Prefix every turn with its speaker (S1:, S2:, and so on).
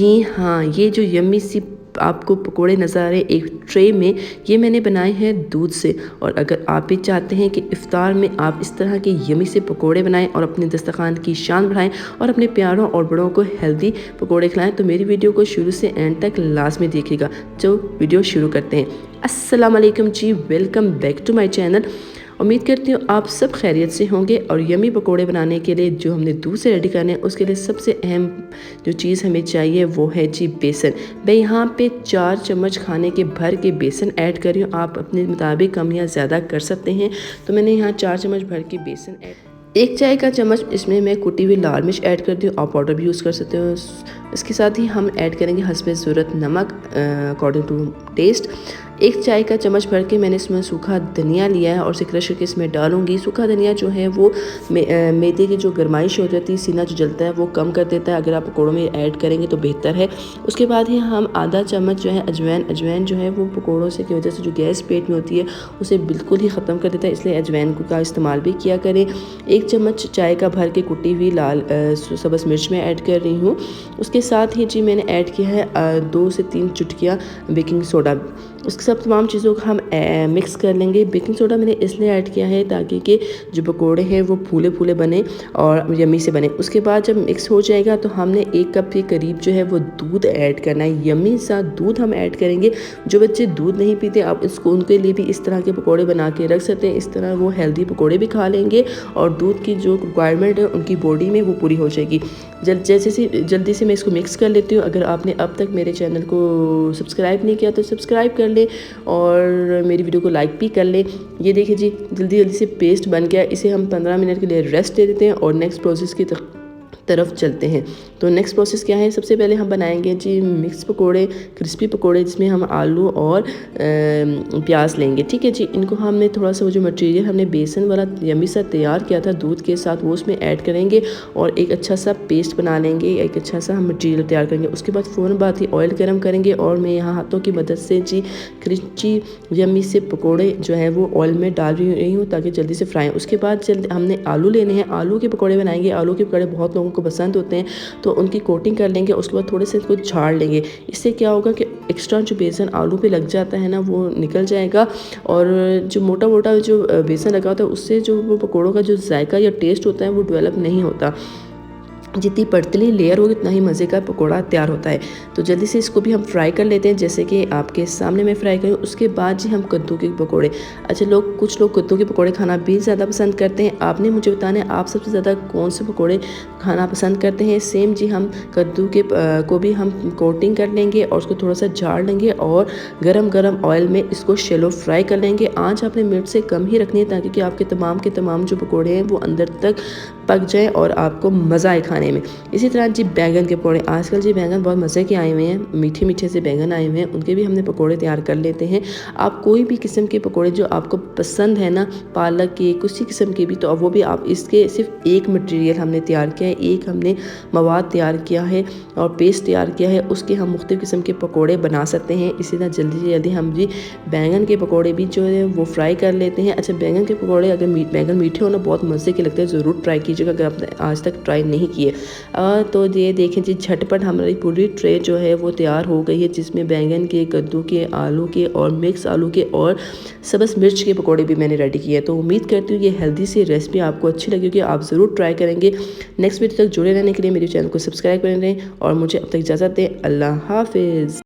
S1: जी हाँ, ये जो यम्मी सी आपको पकोड़े नज़र आ रहे हैं एक ट्रे में, ये मैंने बनाए हैं दूध से। और अगर आप भी चाहते हैं कि इफ़्तार में आप इस तरह के यम्मी से पकोड़े बनाएं और अपने दस्तरखान की शान बढ़ाएं और अपने प्यारों और बड़ों को हेल्दी पकोड़े खिलाएं, तो मेरी वीडियो को शुरू से एंड तक लाज़मी देखिएगा। जो वीडियो शुरू करते हैं। अस्सलाम वालेकुम जी, welcome back to my channel. उम्मीद करती हूँ आप सब खैरियत से होंगे। और यम्मी पकोड़े बनाने के लिए जो हमने दूध से रेडी करने हैं, उसके लिए सबसे अहम जो चीज़ हमें चाहिए वो है जी बेसन। मैं यहाँ पे 4 चम्मच खाने के भर के बेसन ऐड कर रही हूँ। आप अपने मुताबिक कम या ज़्यादा कर सकते हैं। तो मैंने यहाँ 4 चम्मच भर के बेसन ऐड, 1 चाय का चम्मच इसमें मैं कुटी हुई लाल मिर्च ऐड करती हूँ। आप पाउडर भी यूज़ कर सकते हो। इसके साथ ही हम ऐड करेंगे हस्बे ज़रूरत नमक अकॉर्डिंग टू टेस्ट। 1 चाय का चम्मच भर के मैंने इसमें सूखा धनिया लिया है और इसे क्रश करके इसमें डालूंगी। सूखा धनिया जो है वो मैदे की जो गरमाइश हो जाती है, सीना जो जलता है वो कम कर देता है। अगर आप पकौड़ों में ऐड करेंगे तो बेहतर है। उसके बाद ही हम आधा चम्मच जो है अजवाइन जो है वो पकौड़ों से की वजह से जो गैस पेट में होती है उसे बिल्कुल ही ख़त्म कर देता है, इसलिए अजवाइन का इस्तेमाल भी किया करें। 1 चम्मच चाय का भर के कुटी हुई लाल सब्ज़ मिर्च में ऐड कर रही हूँ। उसके साथ ही जी मैंने ऐड किया है 2 से 3 चुटकियाँ बेकिंग सोडा। उसके सब तमाम चीज़ों को हम मिक्स कर लेंगे। बेकिंग सोडा मैंने इसलिए ऐड किया है ताकि कि जो पकोड़े हैं वो फूले फूले बने और यम्मी से बने। उसके बाद जब मिक्स हो जाएगा तो हमने 1 कप के करीब जो है वो दूध ऐड करना है। यम्मी सा दूध हम ऐड करेंगे। जो बच्चे दूध नहीं पीते आप इसको उनके लिए भी इस तरह के पकोड़े बना के रख सकते हैं। इस तरह वो हेल्दी पकोड़े भी खा लेंगे और दूध की जो रिक्वायरमेंट है उनकी बॉडी में वो पूरी हो जाएगी। जल्दी से मैं इसको मिक्स कर लेती हूँ। अगर आपने अब तक मेरे चैनल को सब्सक्राइब नहीं किया तो सब्सक्राइब कर लें और मेरी वीडियो को लाइक भी कर लें। ये देखिए जी जल्दी से पेस्ट बन गया। इसे हम 15 मिनट के लिए रेस्ट दे देते हैं और नेक्स्ट प्रोसेस की तरफ चलते हैं। तो नेक्स्ट प्रोसेस क्या है, सबसे पहले हम बनाएंगे जी मिक्स पकोड़े, क्रिस्पी पकोड़े, जिसमें हम आलू और प्याज लेंगे। ठीक है जी, इनको हमने थोड़ा सा वो जो मटेरियल हमने बेसन वाला यम्मी सा तैयार किया था दूध के साथ वो उसमें ऐड करेंगे और एक अच्छा सा पेस्ट बना लेंगे, एक अच्छा सा हम मटेरियल तैयार करेंगे। उसके बाद फ़ौरन बाद ही ऑयल गर्म करेंगे और मैं यहाँ हाथों की मदद से जी क्रिस्पी यम्मी से पकोड़े जो है वो ऑयल में डाल रही हूँ ताकि जल्दी से फ्राई। उसके बाद हमने आलू लेने हैं, आलू के पकौड़े बनाएंगे। आलू के पकौड़े बहुत लोगों को पसंद होते हैं तो उनकी कोटिंग कर लेंगे। उसके बाद थोड़े से इसको झाड़ लेंगे। इससे क्या होगा कि एक्स्ट्रा जो बेसन आलू पे लग जाता है ना वो निकल जाएगा और जो मोटा मोटा जो बेसन लगा होता है उससे जो वो पकौड़ों का जो जायका या टेस्ट होता है वो डेवलप नहीं होता। जितनी पतली लेयर होगी उतना ही मज़े का पकोड़ा तैयार होता है। तो जल्दी से इसको भी हम फ्राई कर लेते हैं जैसे कि आपके सामने मैं फ्राई करूँ। उसके बाद जी हम कद्दू के पकोड़े, अच्छा कुछ लोग कद्दू के पकोड़े खाना भी ज़्यादा पसंद करते हैं। आपने मुझे बताना है आप सबसे ज़्यादा कौन से पकोड़े खाना पसंद करते हैं। सेम जी हम कद्दू के को भी हम कोटिंग कर लेंगे और उसको थोड़ा सा झाड़ लेंगे और गरम ऑयल में इसको शैलो फ्राई कर लेंगे। आँच आपने मिर्च से कम ही रखनी है ताकि कि आपके तमाम के तमाम जो पकोड़े हैं वो अंदर तक पक जाए और आपको मज़ा आए खाने में। इसी तरह जी बैंगन के पकौड़े, आजकल जी बैंगन बहुत मज़े के आए हुए हैं, मीठे मीठे से बैंगन आए हुए हैं, उनके भी हमने पकौड़े तैयार कर लेते हैं। आप कोई भी किस्म के पकौड़े जो आपको पसंद है ना, पालक के किसी किस्म के भी, तो वो भी आप इसके सिर्फ एक मटेरियल हमने तैयार किया है, एक हमने मवाद तैयार किया है और पेस्ट तैयार किया है, उसके हम मुख्तलिफ़ किस्म के पकौड़े बना सकते हैं। इसी तरह जल्दी से जल्दी हम जी बैंगन के पकौड़े भी जो है वो फ्राई कर लेते हैं। अच्छा बैंगन के पकौड़े अगर बैंगन मीठे होना बहुत मज़े के लगते हैं, ज़रूर ट्राई कीजिएगा अगर आपने आज तक ट्राई नहीं किए। तो ये देखें जी झटपट हमारी पूरी ट्रे जो है वो तैयार हो गई है, जिसमें बैंगन के, कद्दू के, आलू के और मिक्स आलू के और सब्ज़ मिर्च के पकौड़े भी मैंने रेडी किए हैं। तो उम्मीद करती हूँ ये हेल्दी सी रेसिपी आपको अच्छी लगेगी, आप ज़रूर ट्राई करेंगे। नेक्स्ट वीडियो तक जुड़े रहने के लिए मेरे चैनल को सब्सक्राइब करें और मुझे अब तक इजाज़त दें। अल्लाह हाफिज़।